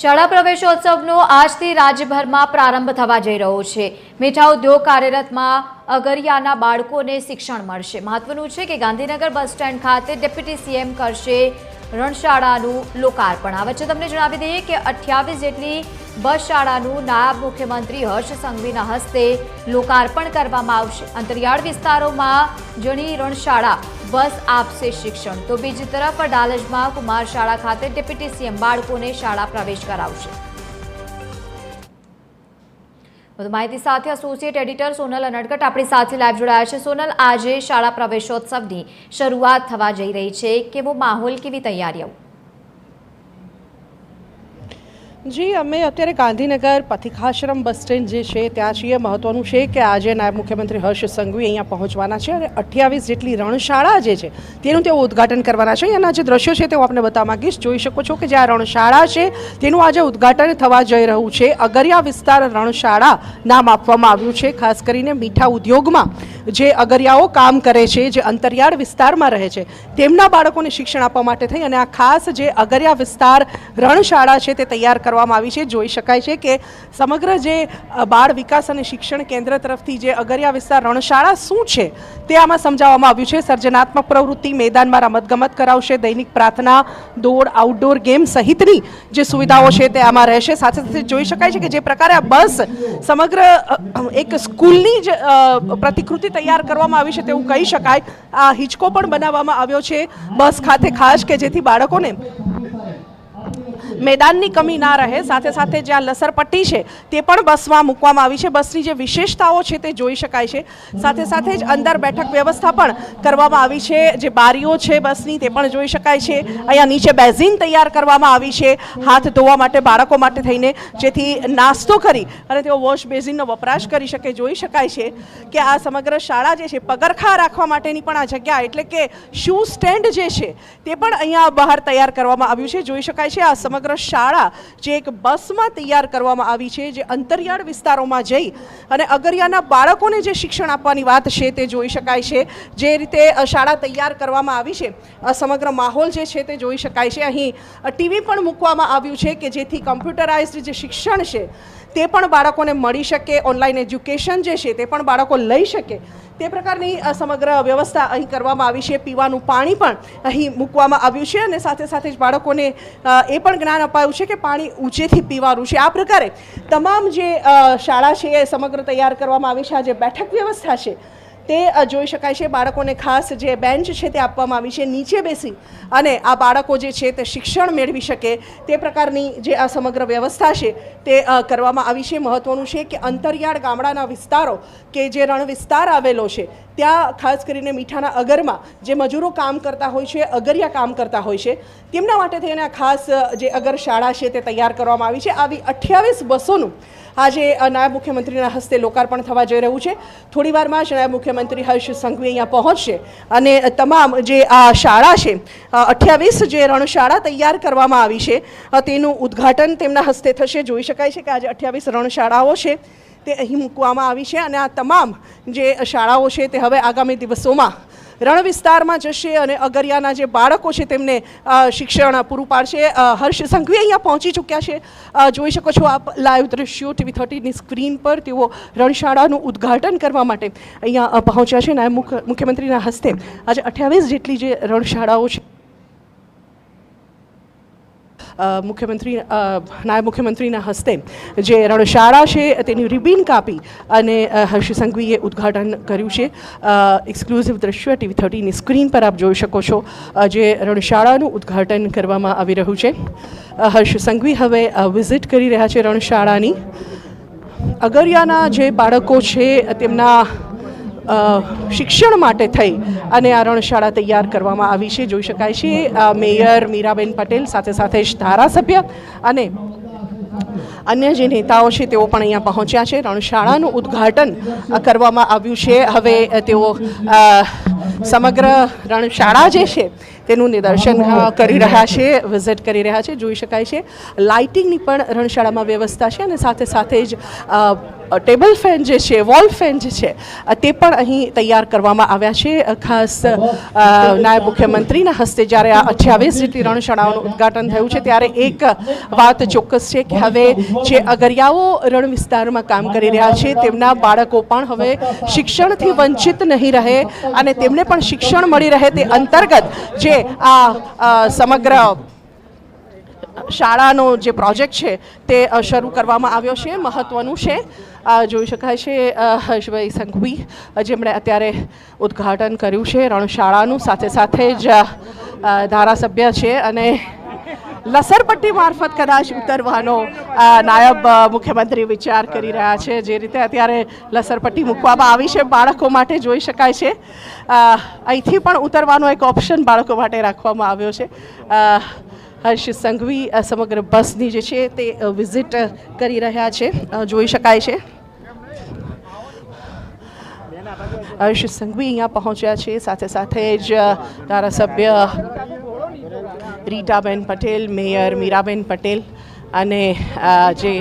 શાળા પ્રવેશોત્સવનો આજથી રાજ્યભરમાં પ્રારંભ થવા જઈ રહ્યો છે। મીઠા ઉદ્યોગ કાર્યરતમાં અગરિયાના બાળકોને શિક્ષણ મળશે। મહત્વનું છે કે ગાંધીનગર બસ સ્ટેન્ડ ખાતે ડેપ્યુટી સીએમ કરશે રણશાળાનું લોકાર્પણ। આ વચ્ચે તમને જણાવી દઈએ કે 28 જેટલી બસ શાળાનું નાયબ મુખ્યમંત્રી હર્ષ સંઘવીના હસ્તે લોકાર્પણ કરવામાં આવશે। અંતરિયાળ વિસ્તારોમાં જણી રણશાળા બસ આપશે શિક્ષણ, તો બીજી તરફ ડાલજમાં કુમાર શાળા ખાતે ડેપ્યુટી સીએમ બાળકોને શાળા પ્રવેશ કરાવશે। વધુ માહિતી સાથે એસોસિએટ એડિટર સોનલ અનડકટ આપણી સાથે લાઈવ જોડાયા છે। સોનલ, આજે શાળા પ્રવેશોત્સવની શરૂઆત થવા જઈ રહી છે, કેવો માહોલ, કેવી તૈયારીઓ? જી, અમે અત્યારે ગાંધીનગર પથિકાશ્રમ બસ સ્ટેન્ડ જે છે ત્યાં છીએ। મહત્વનું છે કે આજે નાયબ મુખ્યમંત્રી હર્ષ સંઘવી અહીંયા પહોંચવાના છે અને 28 જેટલી રણશાળા જે છે તેનું તેઓ ઉદ્ઘાટન કરવાના છે। એના જે દ્રશ્યો છે તેઓ આપણે બતાવવા માંગીશ। જોઈ શકો છો કે જે આ રણશાળા છે તેનું આજે ઉદ્ઘાટન થવા જઈ રહ્યું છે। અગરિયા વિસ્તાર રણશાળા નામ આપવામાં આવ્યું છે, ખાસ કરીને મીઠા ઉદ્યોગમાં જે અગરિયાઓ કામ કરે છે, જે અંતરિયાળ વિસ્તારમાં રહે છે, તેમના બાળકોને શિક્ષણ આપવા માટે થઈ અને આ ખાસ જે અગરિયા વિસ્તાર રણશાળા છે તે તૈયાર કરવામાં આવી છે। જોઈ શકાય છે કે સમગ્ર જે બાળ વિકાસ અને શિક્ષણ કેન્દ્ર તરફથી જે અગરિયા વિસ્તાર રણશાળા શું છે તે આમાં સમજાવવામાં આવ્યું છે। સર્જનાત્મક પ્રવૃત્તિ, મેદાનમાં રમતગમત કરાવશે, દૈનિક પ્રાર્થના, દોડ, આઉટડોર ગેમ સહિતની જે સુવિધાઓ છે તે આમાં રહેશે। સાથે સાથે જોઈ શકાય છે કે જે પ્રકારે આ બસ સમગ્ર એક સ્કૂલની જ પ્રતિકૃતિ તૈયાર કરવામાં આવી છે તેવું કહી શકાય। આ હિંચકો પણ બનાવવામાં આવ્યો છે બસ ખાતે, ખાસ કે જેથી બાળકોને મેદાનની કમી ના રહે। સાથે સાથે જે આ લસરપટ્ટી છે તે પણ બસમાં મૂકવામાં આવી છે। બસની જે વિશેષતાઓ છે તે જોઈ શકાય છે। સાથે સાથે જ અંદર બેઠક વ્યવસ્થા પણ કરવામાં આવી છે। જે બારીઓ છે બસની તે પણ જોઈ શકાય છે। અહીંયા નીચે બેઝિન તૈયાર કરવામાં આવી છે હાથ ધોવા માટે બાળકો માટે થઈને, જેથી નાસ્તો કરી અને તેઓ વોશ બેઝિનનો વપરાશ કરી શકે। જોઈ શકાય છે કે આ સમગ્ર શાળા જે છે પગરખાં રાખવા માટેની પણ આ જગ્યા એટલે કે શૂ સ્ટેન્ડ જે છે તે પણ અહીંયા બહાર તૈયાર કરવામાં આવ્યું છે। જોઈ શકાય છે આ સમગ્ર શાળા જે એક બસમાં તૈયાર કરવામાં આવી છે, જે અંતરિયાળ વિસ્તારોમાં જઈ અને અગરિયાના બાળકોને જે શિક્ષણ આપવાની વાત છે તે જોઈ શકાય છે। જે રીતે શાળા તૈયાર કરવામાં આવી છે, સમગ્ર માહોલ જે છે તે જોઈ શકાય છે। અહીં ટીવી પણ મૂકવામાં આવ્યું છે કે જેથી કમ્પ્યુટરાઇઝ્ડ જે શિક્ષણ છે તે પણ બાળકોને મળી શકે, ઓનલાઈન એજ્યુકેશન જે છે તે પણ બાળકો લઈ શકે તે પ્રકારની સમગ્ર વ્યવસ્થા અહીં કરવામાં આવી છે। પીવાનું પાણી પણ અહીં મૂકવામાં આવ્યું છે અને સાથે સાથે જ બાળકોને એ પણ જ્ઞાન અપાયું છે કે પાણી ઊંચેથી પીવાનું છે। આ પ્રકારે તમામ જે શાળા છે એ સમગ્ર તૈયાર કરવામાં આવી છે। આ જે બેઠક વ્યવસ્થા છે તે જોઈ શકાય છે। બાળકોને ખાસ જે બેન્ચ છે તે આપવામાં આવી છે, નીચે બેસી અને આ બાળકો જે છે તે શિક્ષણ મેળવી શકે તે પ્રકારની જે આ સમગ્ર વ્યવસ્થા છે તે કરવામાં આવી છે। મહત્વનું છે કે અંતરિયાળ ગામડાના વિસ્તારો કે જે રણ વિસ્તાર આવેલો છે ત્યાં ખાસ કરીને મીઠાના અગરમાં જે મજૂરો કામ કરતા હોય છે, અગરિયા કામ કરતા હોય છે, તેમના માટે થઈને ખાસ જે અગર શાળા છે તે તૈયાર કરવામાં આવી છે। આવી 28 બસોનું આજે નાયબ મુખ્યમંત્રીના હસ્તે લોકાર્પણ થવા જઈ રહ્યું છે। થોડી વારમાં જ નાયબ મુખ્યમંત્રી હર્ષ સંઘવી અહીંયા પહોંચશે અને તમામ જે આ શાળા છે 28 જે રણશાળા તૈયાર કરવામાં આવી છે તેનું ઉદ્ઘાટન તેમના હસ્તે થશે। જોઈ શકાય છે કે આજે 28 રણશાળાઓ છે તે અહીં મૂકવામાં આવી છે અને આ તમામ જે શાળાઓ છે તે હવે આગામી દિવસોમાં રણ વિસ્તારમાં જશે અને અગરિયાના જે બાળકો છે તેમને શિક્ષણ પૂરું પાડશે। હર્ષ સંઘવી અહીંયા પહોંચી ચૂક્યા છે। જોઈ શકો છો આપ લાઈવ દ્રશ્યો TV30ની સ્ક્રીન પર। તેઓ રણશાળાનું ઉદ્ઘાટન કરવા માટે અહીંયા પહોંચ્યા છે। નાયબ મુખ્યમંત્રીના હસ્તે આજે 28 જેટલી જે રણશાળાઓ છે નાયબ મુખ્યમંત્રીના હસ્તે જે રણશાળા છે તેની રિબિન કાપી અને હર્ષ સંઘવીએ ઉદ્ઘાટન કર્યું છે। એક્સક્લુઝિવ દ્રશ્ય TV30ની સ્ક્રીન પર આપ જોઈ શકો છો જે રણશાળાનું ઉદ્ઘાટન કરવામાં આવી રહ્યું છે। હર્ષ સંઘવી હવે વિઝિટ કરી રહ્યા છે રણશાળાની। અગરિયાના જે બાળકો છે તેમના શિક્ષણ માટે થઈ અને આ રણશાળા તૈયાર કરવામાં આવી છે। જોઈ શકાય છે મેયર મીરાબેન પટેલ, સાથે સાથે જ ધારાસભ્ય અને અન્ય જે નેતાઓ છે તેઓ પણ અહીંયા પહોંચ્યા છે। રણશાળાનું ઉદ્ઘાટન કરવામાં આવ્યું છે। હવે તેઓ સમગ્ર રણશાળા જે છે તેનું નિદર્શન કરી રહ્યા છે, વિઝિટ કરી રહ્યા છે। જોઈ શકાય છે લાઇટિંગની પણ રણશાળામાં વ્યવસ્થા છે અને સાથે સાથે જ ટેબલ ફેન જે છે, વોલ ફેન જે છે, તે પણ અહીં તૈયાર કરવામાં આવ્યા છે. ખાસ નાયબ મુખ્યમંત્રીના હસ્તે જ્યારે આ 28 જેટલી રણશાળાઓનું ઉદ્ઘાટન થયું છે ત્યારે એક વાત ચોક્કસ છે કે હવે જે અગરિયાઓ રણ વિસ્તારમાં કામ કરી રહ્યા છે તેમના બાળકો પણ હવે શિક્ષણથી વંચિત નહીં રહે અને તેમને પણ શિક્ષણ મળી રહે તે અંતર્ગત જે આ સમગ્ર શાળાનો જે પ્રોજેક્ટ છે તે શરૂ કરવામાં આવ્યો છે. મહત્વનું છે, જોઈ શકાય છે હર્ષભાઈ સંઘવી જેમણે અત્યારે ઉદ્ઘાટન કર્યું છે રણશાળાનું, સાથે સાથે જ ધારાસભ્ય છે અને લસરપટ્ટી મારફત કદાચ ઉતરવાનો નાયબ મુખ્યમંત્રી વિચાર કરી રહ્યા છે. જે રીતે અત્યારે લસરપટ્ટી મૂકવામાં આવી છે બાળકો માટે જોઈ શકાય છે. અહીંથી પણ ઉતરવાનો એક ઓપ્શન બાળકો માટે રાખવામાં આવ્યો છે. હર્ષ સંઘવી સમગ્ર બસની જે છે તે વિઝિટ કરી રહ્યા છે, જોઈ શકાય છે. હર્ષ સંઘવી અહીંયા પહોંચ્યા છે, સાથે સાથે જ ધારાસભ્ય રીટાબેન પટેલ, મેયર મીરાબેન પટેલ અને જે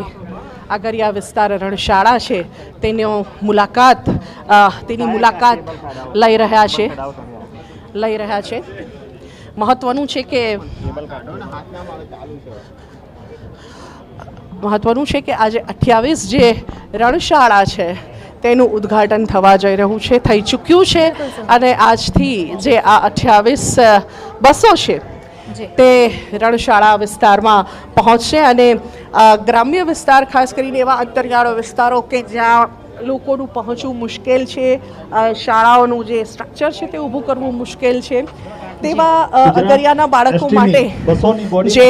આગરિયા વિસ્તાર રણશાળા છે તેની મુલાકાત લઈ રહ્યા છે. મહત્વનું છે કે આજે 28 જે રણશાળા છે તેનું ઉદ્ઘાટન થવા જઈ રહ્યું છે, થઈ ચૂક્યું છે અને આજથી જે આ 28 બસો છે તે રણશાળા વિસ્તારમાં પહોંચશે અને ગ્રામ્ય વિસ્તાર, ખાસ કરીને એવા અંતરિયાળ વિસ્તારો કે જ્યાં લોકોનું પહોંચવું મુશ્કેલ છે, શાળાઓનું જે સ્ટ્રક્ચર છે તે ઊભું કરવું મુશ્કેલ છે, તેવા અગરિયાના બાળકો માટે જે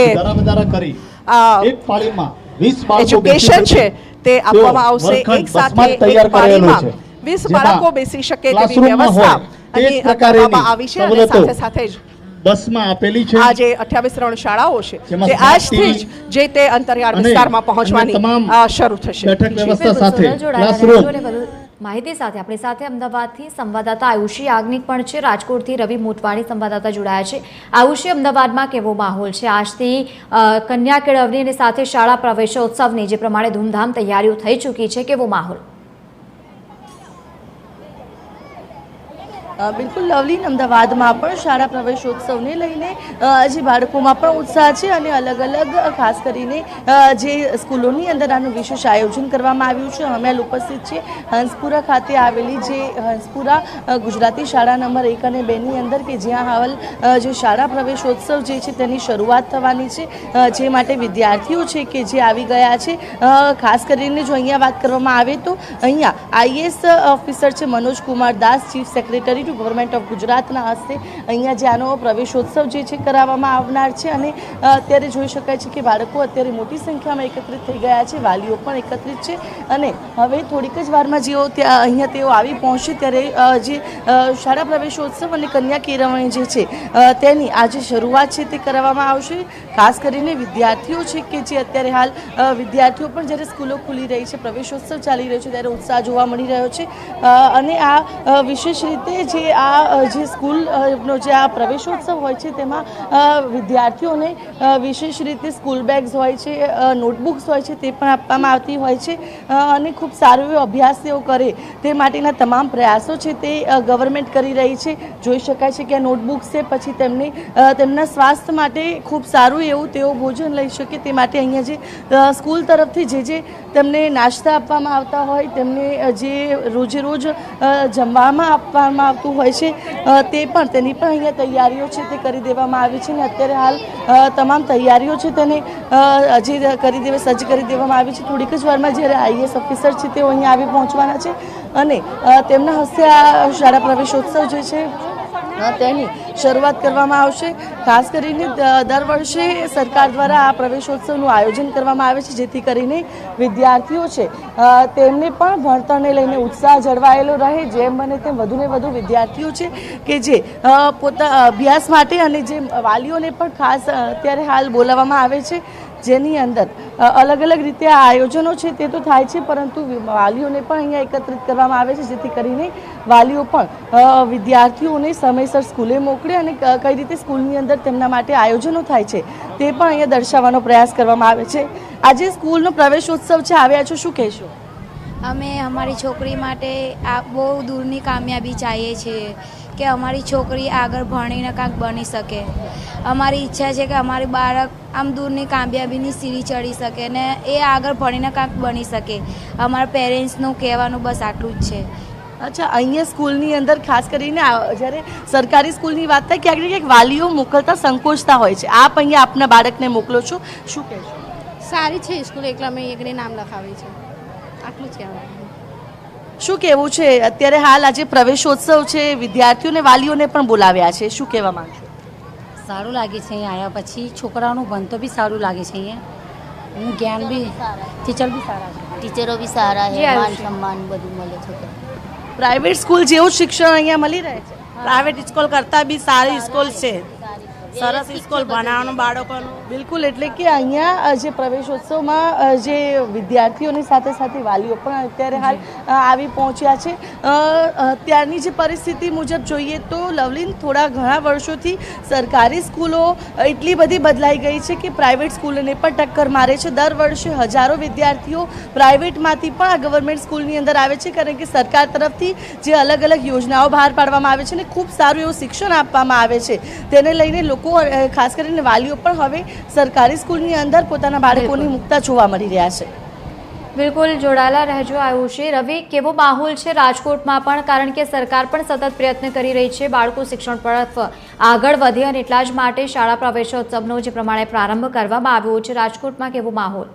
એજ્યુકેશન છે તે આપવામાં આવશે. એક સાથે એક પાળીમાં 20 બાળકો બેસી શકે તેવી વ્યવસ્થા અહીં કરવામાં આવી છે અને સાથે સાથે જ બસમાં આપેલી છે આ જે 28 રણશાળાઓ છે તે આજથી જ જે તે અંતરિયાળ વિસ્તારમાં પહોંચવાની શરૂ થશે. બેઠક વ્યવસ્થા સાથે માહિતી સાથે આપણી સાથે અમદાવાદથી સંવાદદાતા આયુષી યાજ્ઞિક પણ છે, રાજકોટથી રવિ મોટવાણી સંવાદદાતા જોડાયા છે. આયુષી, અમદાવાદમાં કેવો માહોલ છે? આજથી કન્યા કેળવણી અને સાથે શાળા પ્રવેશોત્સવની જે પ્રમાણે ધૂમધામ તૈયારીઓ થઈ ચૂકી છે, કેવો માહોલ? બિલકુલ લવલી, અમદાવાદમાં પણ શાળા પ્રવેશોત્સવને લઈને જે બાળકોમાં પણ ઉત્સાહ છે અને અલગ અલગ ખાસ કરીને જે સ્કૂલોની અંદર આનું વિશેષ આયોજન કરવામાં આવ્યું છે. અમે ઉપસ્થિત છે હંસપુરા ખાતે આવેલી જે હંસપુરા ગુજરાતી શાળા નંબર 1 અને 2ની અંદર કે જ્યાં હાલ જે શાળા પ્રવેશોત્સવ જે છે તેની શરૂઆત થવાની છે, જે માટે વિદ્યાર્થીઓ છે કે જે આવી ગયા છે. ખાસ કરીને જો અહીંયા વાત કરવામાં આવે તો અહીંયા IAS ઓફિસર છે Manoj Kumar Das, chief secretary to government of ગુજરાતના હસ્તે અહીંયા જે આનો પ્રવેશોત્સવ જે છે કરાવવામાં આવનાર છે અને અત્યારે જોઈ શકાય છે કે બાળકો અત્યારે મોટી સંખ્યામાં એકત્રિત થઈ ગયા છે, વાલીઓ પણ એકત્રિત છે અને હવે થોડીક જ વારમાં જેઓ અહીંયા તેઓ આવી પહોંચશે ત્યારે જે શાળા પ્રવેશોત્સવ અને કન્યા કેળવણી જે છે તેની આજે શરૂઆત છે તે કરાવવામાં આવશે. ખાસ કરીને વિદ્યાર્થીઓ છે કે જે અત્યારે હાલ વિદ્યાર્થીઓ પણ જ્યારે સ્કૂલો ખુલી રહી છે, પ્રવેશોત્સવ ચાલી રહ્યો છે ત્યારે ઉત્સાહ જોવા મળી રહ્યો છે અને આ વિશેષ રીતે જે સ્કૂલનો જે આ પ્રવેશોત્સવ હોય છે તેમાં વિદ્યાર્થીઓને વિશેષ રીતે સ્કૂલ બેગ્સ હોય છે, નોટબુક્સ હોય છે તે પણ આપવામાં આવતી હોય છે અને ખૂબ સારો એવો અભ્યાસ તેઓ કરે તે માટેના તમામ પ્રયાસો છે તે ગવર્મેન્ટ કરી રહી છે. જોઈ શકાય છે કે આ નોટબુક્સ છે, પછી તેમના સ્વાસ્થ્ય માટે ખૂબ સારું એવું તેઓ ભોજન લઈ શકે તે માટે અહીંયા જે સ્કૂલ તરફથી જે તેમને નાસ્તા આપવામાં આવતા હોય, તેમને જે રોજે રોજ જમવામાં આપવામાં આવતું હોય છે તેની પણ અહીંયા તૈયારીઓ છે તે કરી દેવામાં આવી છે અને અત્યારે હાલ તમામ તૈયારીઓ છે તેને સજ્જ કરી દેવામાં આવી છે. થોડીક જ વારમાં જ્યારે IAS ઓફિસર છે તેઓ અહીંયા આવી પહોંચવાના છે અને તેમના હસ્તે આ શાળા પ્રવેશોત્સવ જે છે તેની શરૂઆત કરવામાં આવશે. ખાસ કરીને દર વર્ષે સરકાર દ્વારા આ પ્રવેશોત્સવનું આયોજન કરવામાં આવે છે જેથી કરીને વિદ્યાર્થીઓ છે તેમને પણ ભણતરને લઈને ઉત્સાહ જળવાયેલો રહે. જેમ બને તેમ વધુને વધુ વિદ્યાર્થીઓ છે કે જે પોતાના અભ્યાસ માટે અને જે વાલીઓને પણ ખાસ અત્યારે હાલ બોલાવવામાં આવે છે, જેની અંદર અલગ અલગ રીતે આ આયોજનો છે તે તો થાય છે પરંતુ વાલીઓને પણ અહીંયા એકત્રિત કરવામાં આવે છે જેથી કરીને વાલીઓ પણ વિદ્યાર્થીઓને સમયસર સ્કૂલે મોકલે અને કઈ રીતે સ્કૂલની અંદર તેમના માટે આયોજનો થાય છે તે પણ અહીંયા દર્શાવવાનો પ્રયાસ કરવામાં આવે છે. આજે સ્કૂલનો પ્રવેશોત્સવ છે, આવ્યા છો, શું કહેશો? અમે અમારી છોકરી માટે આ બહુ દૂરની કામયાબી ચાહીએ છીએ કે અમારી છોકરી આગળ ભણીને કાંઈક બની શકે. અમારી ઈચ્છા છે કે અમારી બાળક આમ દૂરની કામયાબીની સીડી ચડી શકે ને એ આગળ ભણીને કાંઈક બની શકે. અમારા પેરેન્ટ્સનું કહેવાનું બસ આટલું જ છે. અચ્છા, અહીંયા સ્કૂલની અંદર ખાસ કરીને જ્યારે સરકારી સ્કૂલની વાત થાય ક્યાંક ને ક્યાંક વાલીઓ મોકલતા સંકોચતા હોય છે. આપ અહીંયા આપના બાળકને મોકલો છો, શું કહેશો? સારી છે સ્કૂલ, એકલા મેં એકને નામ લખાવી છે, આટલું જ કહેવાનું. શું કહેવું છે? અત્યારે હાલ આજે પ્રવેશોત્સવ છે, વિદ્યાર્થીઓને વાલીઓને પણ બોલાવ્યા છે, શું કહેવા માંગશો? સારું લાગે છે અહીંયા આવ્યા પછી. છોકરાઓનું ભણતો બી સારું લાગે છે અહીંયા. એનું જ્ઞાન બી, ટીચર બી સારા છે, ટીચરો બી સારા જી, છે, આવ્યું માન છે. સન્માન બધું મળે છે. પ્રાઇવેટ સ્કૂલ જેવું જ શિક્ષણ અહીંયા મળી રહે છે. પ્રાઇવેટ સ્કૂલ કરતાં બી સારી સ્કૂલ છે, સરસ સ્કૂલ ભણાવવાનું બાળકોનું. બિલકુલ, એટલે કે અહીંયા જે પ્રવેશોત્સવમાં જે વિદ્યાર્થીઓની સાથે સાથે વાલીઓ પણ અત્યારે હાલ આવી પહોંચ્યા છે. ત્યારની જે પરિસ્થિતિ મુજબ જોઈએ તો લવલીન થોડા ઘણા વર્ષોથી સરકારી સ્કૂલો એટલી બધી બદલાઈ ગઈ છે કે પ્રાઇવેટ સ્કૂલોને પણ ટક્કર મારે છે. દર વર્ષે હજારો વિદ્યાર્થીઓ પ્રાઇવેટમાંથી પણ આ ગવર્મેન્ટ સ્કૂલની અંદર આવે છે, કારણ કે સરકાર તરફથી જે અલગ અલગ યોજનાઓ બહાર પાડવામાં આવે છે અને ખૂબ સારું એવું શિક્ષણ આપવામાં આવે છે. તેને લઈને લોકો ખાસ કરીને વાલીઓ પણ હવે સરકારી સ્કૂલની અંદર પોતાના બાળકોને મૂકતા જોવા મળી રહ્યા છે. બિલકુલ, જોડાયેલા રહેજો. આવ્યું છે રવિ, કેવો માહોલ છે રાજકોટમાં પણ, કારણ કે સરકાર પણ સતત પ્રયત્ન કરી રહી છે બાળકો શિક્ષણ તરફ આગળ વધે અને એટલા જ માટે શાળા પ્રવેશોત્સવનો જે પ્રમાણે પ્રારંભ કરવામાં આવ્યો છે, રાજકોટમાં કેવો માહોલ?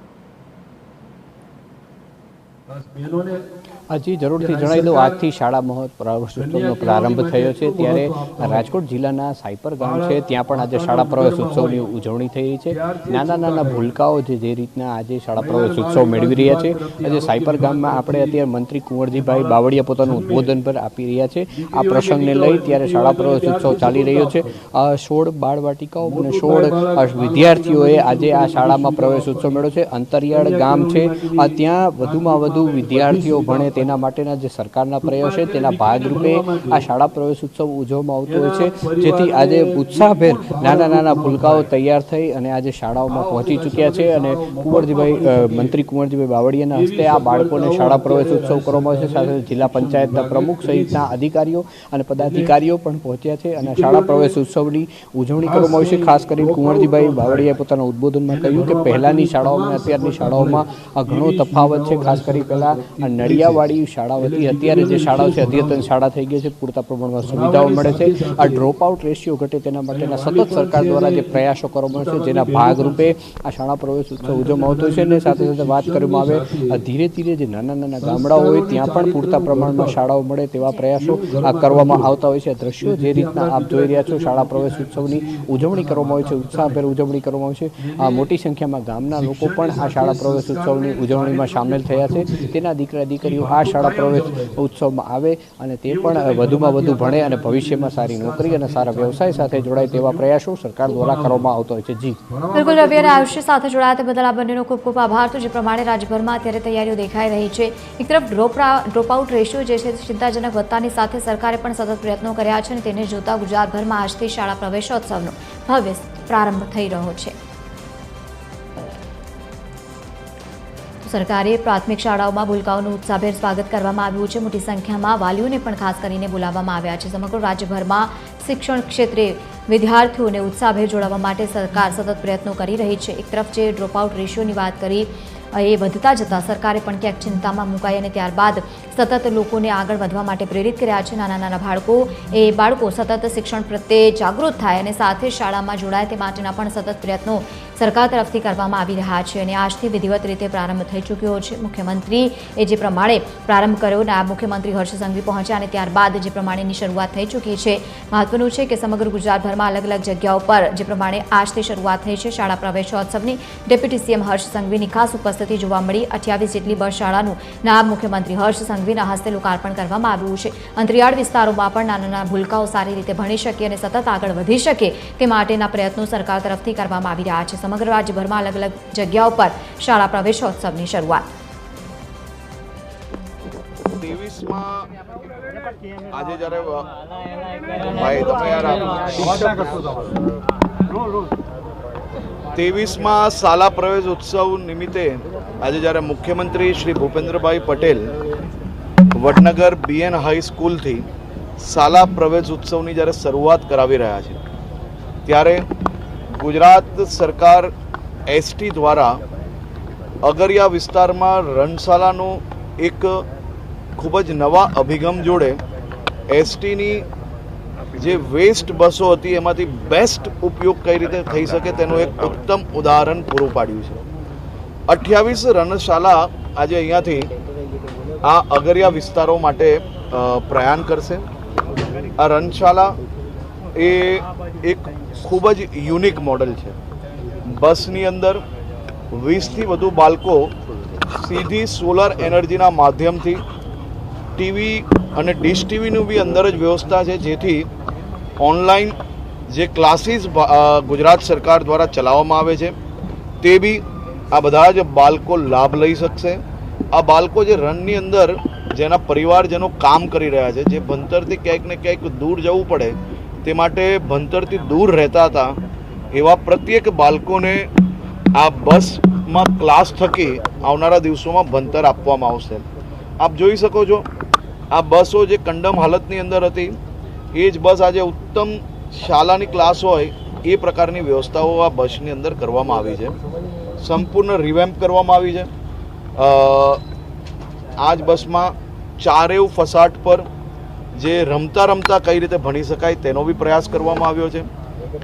હજી જરૂરથી જણાવી દઉં, આજથી શાળા પ્રવેશોત્સવનો પ્રારંભ થયો છે. ત્યારે રાજકોટ જિલ્લાના સાયપર ગામ છે, ત્યાં પણ આજે શાળા પ્રવેશોત્સવની ઉજવણી થઈ રહી છે. નાના નાના ભૂલકાઓ જે રીતના આજે શાળા પ્રવેશોત્સવ મેળવી રહ્યા છે. આજે સાયપર ગામમાં આપણે અત્યારે મંત્રી કુંવરજીભાઈ બાવળિયા પોતાનું ઉદ્બોધન પર આપી રહ્યા છે. આ પ્રસંગને લઈ ત્યારે શાળા પ્રવેશોત્સવ ચાલી રહ્યો છે. 16 બાળવાટિકાઓ અને 16 વિદ્યાર્થીઓએ આજે આ શાળામાં પ્રવેશોત્સવ મેળવ્યો છે. અંતરિયાળ ગામ છે, ત્યાં વધુમાં વધુ વિદ્યાર્થીઓ ભણે તેના માટેના જે સરકારના પ્રયાસ છે તેના ભાગરૂપે આ શાળા પ્રવેશોત્સવ ઉજવવામાં આવતો હોય છે. જેથી આજે ઉત્સાહભેર નાના નાના ભૂલકાઓ તૈયાર થઈ અને આજે શાળાઓમાં પહોંચી ચૂક્યા છે. અને મંત્રી કુંવરજીભાઈ બાવળિયાના હસ્તે આ બાળકોને શાળા પ્રવેશોત્સવ કરવામાં આવે છે. સાથે જિલ્લા પંચાયતના પ્રમુખ સહિતના અધિકારીઓ અને પદાધિકારીઓ પણ પહોંચ્યા છે અને શાળા પ્રવેશોત્સવની ઉજવણી કરવામાં આવી છે. ખાસ કરીને કુંવરજીભાઈ બાવળિયાએ પોતાના ઉદ્બોધનમાં કહ્યું કે પહેલાંની શાળાઓમાં અત્યારની શાળાઓમાં ઘણો તફાવત છે. ખાસ કરી પહેલાં નડિયાવાડી શાળાઓ હતી, અત્યારે જે શાળાઓ છે અદ્યતન શાળા થઈ ગઈ છે, પૂરતા પ્રમાણમાં સુવિધાઓ મળે છે. આ ડ્રોપ આઉટ રેશિયો ઘટે તેના માટેના સતત સરકાર દ્વારા જે પ્રયાસો કરવામાં આવે છે, જેના ભાગરૂપે આ શાળા પ્રવેશોત્સવ ઉજવવામાં આવતો હોય છે. અને સાથે સાથે વાત કરવામાં આવે ધીરે ધીરે જે નાના નાના ગામડાઓ હોય ત્યાં પણ પૂરતા પ્રમાણમાં શાળાઓ મળે તેવા પ્રયાસો કરવામાં આવતા હોય છે. દ્રશ્યો જે રીતના આપ જોઈ રહ્યા છો, શાળા પ્રવેશોત્સવની ઉજવણી કરવામાં આવે છે, ઉત્સાહભેર ઉજવણી કરવામાં આવે છે. મોટી સંખ્યામાં ગામના લોકો પણ આ શાળા પ્રવેશોત્સવની ઉજવણીમાં સામેલ થયા છે. તેના દીકરા દીકરીઓ આ શાળા પ્રવેશ ઉત્સવમાં આવે અને તે પણ વધુમાં વધુ ભણે અને ભવિષ્યમાં સારી નોકરી અને સારા વ્યવસાય સાથે જોડાય તેવા પ્રયાસો સરકાર દ્વારા કરવામાં આવતો હોય છે. જી બિલકુલ રવિ, અને આયુષ્ય સાથે જોડાયા તે બદલ આ બંનેનો ખૂબ ખૂબ આભાર. તો જે પ્રમાણે રાજ્યભરમાં અત્યારે તૈયારીઓ દેખાઈ રહી છે, એક તરફ ડ્રોપ આઉટ રેશિયો જે છે ચિંતાજનક વધતાની સાથે સરકારે પણ સતત પ્રયત્નો કર્યા છે અને તેને જોતા ગુજરાતભરમાં આજથી શાળા પ્રવેશોત્સવનો ભવ્ય પ્રારંભ થઈ રહ્યો છે. સરકારી પ્રાથમિક શાળાઓમાં ભૂલકાઓનું ઉત્સાહભેર સ્વાગત કરવામાં આવ્યું છે. મોટી સંખ્યામાં વાલીઓને પણ ખાસ કરીને બોલાવવામાં આવ્યા છે. સમગ્ર રાજ્યભરમાં શિક્ષણ ક્ષેત્રે વિદ્યાર્થીઓને ઉત્સાહભેર જોડાવા માટે સરકાર સતત પ્રયત્નો કરી રહી છે. એક તરફ જે ડ્રોપ આઉટ રેશિયોની વાત કરી એ વધતા જતાં સરકારે પણ ક્યાંક ચિંતામાં મુકાઈ અને ત્યારબાદ સતત લોકોને આગળ વધવા માટે પ્રેરિત કર્યા છે. નાના નાના બાળકો સતત શિક્ષણ પ્રત્યે જાગૃત થાય અને સાથે શાળામાં જોડાય તે માટેના પણ સતત પ્રયત્નો સરકાર તરફથી કરવામાં આવી રહ્યા છે. અને આજથી વિધિવત રીતે પ્રારંભ થઈ ચૂક્યો છે. મુખ્યમંત્રી જે પ્રમાણે પ્રારંભ કર્યો, નાયબ મુખ્યમંત્રી હર્ષ સંઘવી પહોંચ્યા અને ત્યારબાદ જે પ્રમાણેની શરૂઆત થઈ ચૂકી છે. મહત્વનું છે કે સમગ્ર ગુજરાતભરમાં અલગ અલગ જગ્યાઓ પર જે પ્રમાણે આજથી શરૂઆત થઈ છે શાળા પ્રવેશોત્સવની. ડેપ્યુટી સીએમ હર્ષ સંઘવીની ખાસ ઉપસ્થિતિ જોવા મળી. 28 જેટલી બસ શાળાનું નાયબ મુખ્યમંત્રી હર્ષ સંઘવીના હસ્તે લોકાર્પણ કરવામાં આવ્યું છે. અંતરિયાળ વિસ્તારોમાં પણ નાના નાના ભૂલકાઓ સારી રીતે ભણી શકે અને સતત આગળ વધી શકે તે માટેના પ્રયત્નો સરકાર તરફથી કરવામાં આવી રહ્યા છે. સમગ્ર રાજ્યભરમાં અલગ અલગ જગ્યાઓ પર શાળા પ્રવેશોત્સવની શરૂઆત. 23માં આજે જ્યારે ભાઈ તમે યાર 23મા શાળા પ્રવેશ ઉત્સવ નિમિત્તે આજે જ્યારે મુખ્યમંત્રી શ્રી ભૂપેન્દ્રભાઈ પટેલ વડનગર BN હાઈસ્કૂલથી શાળા પ્રવેશ ઉત્સવની જ્યારે શરૂઆત કરાવી રહ્યા છે ત્યારે ગુજરાત સરકાર ST દ્વારા અગરિયા વિસ્તારમાં રણશાળાનું એક ખૂબ જ નવા અભિગમ જોડે STની જે વેસ્ટ બસો હતી એમાંથી બેસ્ટ ઉપયોગ કઈ રીતે થઈ શકે તેનું એક ઉત્તમ ઉદાહરણ પૂરું પાડ્યું છે. 28 રણશાળા આજે અહીંયાથી આ અગરિયા વિસ્તારો માટે પ્રયાણ કરશે. આ રણશાળા એ એક ખૂબ જ યુનિક મોડલ છે. બસની અંદર 20થી વધુ બાળકો સીધી સોલર એનર્જીના માધ્યમથી ટીવી અને ડીશ ટીવીનું બી અંદર જ વ્યવસ્થા છે, જેથી ઓનલાઈન જે ક્લાસીસ ગુજરાત સરકાર દ્વારા ચલાવવામાં આવે છે તે બી આ બધા જ બાળકો લાભ લઈ શકશે. આ બાળકો જે રણની અંદર જેના પરિવારજનો કામ કરી રહ્યા છે, જે ભણતરથી ક્યાંક ને ક્યાંક દૂર જવું પડે તે માટે ભણતરથી દૂર રહેતા હતા, એવા પ્રત્યેક બાળકોને આ બસમાં ક્લાસ થકી આવનારા દિવસોમાં ભણતર આપવામાં આવશે. આપ જોઈ શકો છો આ બસો જે કંડમ હાલતની અંદર હતી એ જ બસ આજે ઉત્તમ શાળાની ક્લાસ હોય એ પ્રકારની વ્યવસ્થાઓ આ બસની અંદર કરવામાં આવી છે. સંપૂર્ણ રિવેમ્પ કરવામાં આવી છે. આ જ બસમાં ચારેવ ફસાટ પર જે રમતા રમતા કઈ રીતે ભણી શકાય તેનો બી પ્રયાસ કરવામાં આવ્યો છે.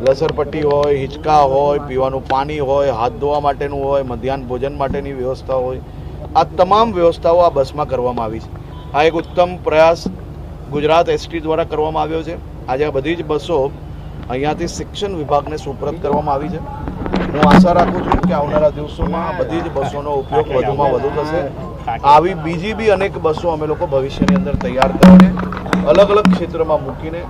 લસરપટ્ટી હોય, હિંચકા હોય, પીવાનું પાણી હોય, હાથ ધોવા માટેનું હોય, મધ્યાહન ભોજન માટેની વ્યવસ્થા હોય, આ તમામ વ્યવસ્થાઓ આ બસમાં કરવામાં આવી છે. આ એક ઉત્તમ પ્રયાસ ગુજરાત ST દ્વારા કરવામાં આવ્યો છે. આજે આ બધી જ બસો અહીંયાથી શિક્ષણ વિભાગને સુપરત કરવામાં આવી છે. હું આશા રાખું છું કે આવનારા દિવસોમાં બધી જ બસોનો ઉપયોગ વધુમાં વધુ થશે. આવી બીજી બી અનેક બસો અમે લોકો ભવિષ્યની અંદર તૈયાર કરીને અલગ અલગ ક્ષેત્રમાં મૂકીને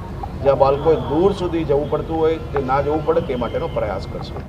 જ્યાં બાળકોએ દૂર સુધી જવું પડતું હોય તે ના જવું પડે તે માટેનો પ્રયાસ કરશું.